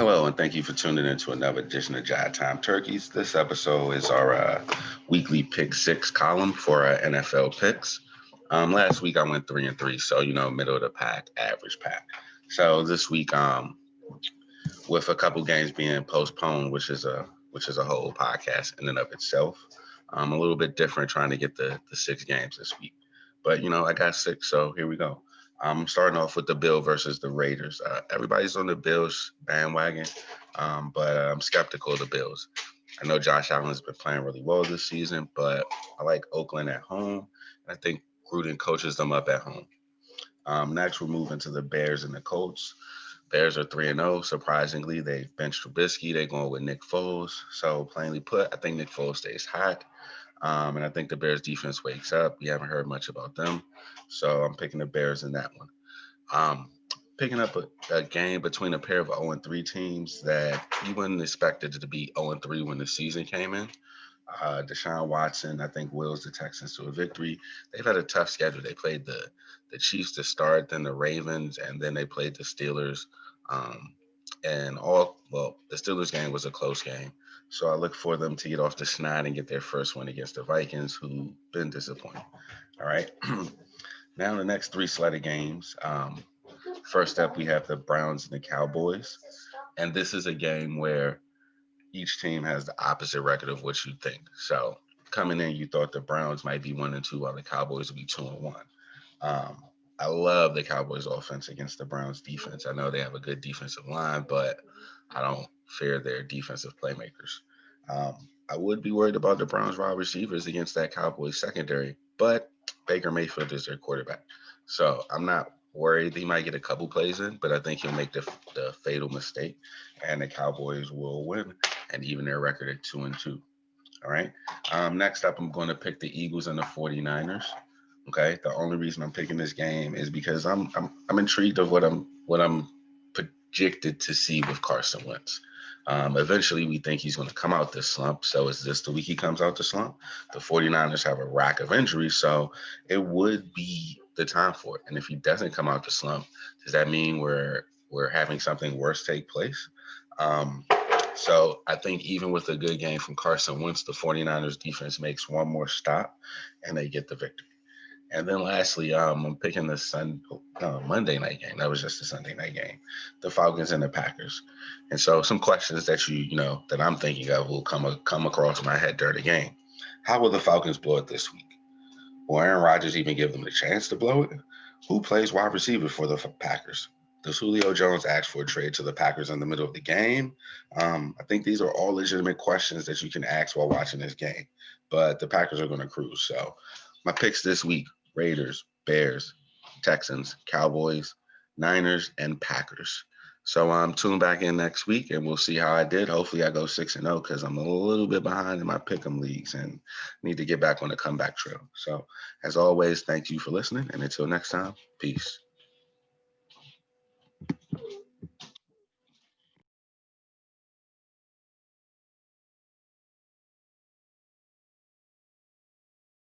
Hello, and thank you for tuning in to another edition of Jive Time Turkeys. This episode is our weekly pick six column for our NFL picks. Last week I went 3-3, so middle of the pack, average pack. So this week, with a couple games being postponed, which is a whole podcast in and of itself, a little bit different trying to get the six games this week. But I got six, so here we go. I'm starting off with the Bill versus the Raiders. Everybody's on the Bills bandwagon, but I'm skeptical of the Bills. I know Josh Allen's been playing really well this season, but I like Oakland at home. I think Gruden coaches them up at home. Next, we're moving to the Bears and the Colts. Bears are 3-0. Surprisingly, they benched Trubisky. They're going with Nick Foles. So, plainly put, I think Nick Foles stays hot. And I think the Bears defense wakes up. We haven't heard much about them. So, I'm picking the Bears in that one. Um, Picking up a game between a pair of 0-3 teams that you wouldn't expect it to be 0-3 when the season came in. Deshaun Watson, I think, wills the Texans to a victory. They've had a tough schedule. They played the Chiefs to start, then the Ravens, and then they played the Steelers. Um, the Steelers game was a close game. So I look for them to get off the schneid and get their first win against the Vikings, who've been disappointing. All right. Now the next three slotted games. First up, we have the Browns and the Cowboys. And this is a game where each team has the opposite record of what you think. So coming in, you thought the Browns might be 1-2, while the Cowboys would be 2-1. Um, I love the Cowboys' offense against the Browns' defense. I know they have a good defensive line, but I don't fear their defensive playmakers. I would be worried about the Browns' wide receivers against that Cowboys secondary, but Baker Mayfield is their quarterback. So I'm not worried. He might get a couple plays in, but I think he'll make the fatal mistake, and the Cowboys will win and even their record at 2-2. All right. Next up, I'm going to pick the Eagles and the 49ers. Okay. The only reason I'm picking this game is because I'm intrigued of what I'm projected to see with Carson Wentz. Eventually, we think he's going to come out this slump. So is this the week he comes out the slump? The 49ers have a rack of injuries, so it would be the time for it. And if he doesn't come out the slump, does that mean we're having something worse take place? Um, so I think even with a good game from Carson Wentz, the 49ers defense makes one more stop and they get the victory. And then lastly, I'm picking the Monday night game. That was just a Sunday night game. The Falcons and the Packers. And so some questions that that I'm thinking of will come across my head during the game. How will the Falcons blow it this week? Will Aaron Rodgers even give them the chance to blow it? Who plays wide receiver for the Packers? Does Julio Jones ask for a trade to the Packers in the middle of the game? I think these are all legitimate questions that you can ask while watching this game. But the Packers are going to cruise. So my picks this week: Raiders, Bears, Texans, Cowboys, Niners, and Packers. So tune back in next week and we'll see how I did. Hopefully I go 6-0 because I'm a little bit behind in my pick'em leagues and need to get back on the comeback trail. So as always, thank you for listening, and until next time, peace.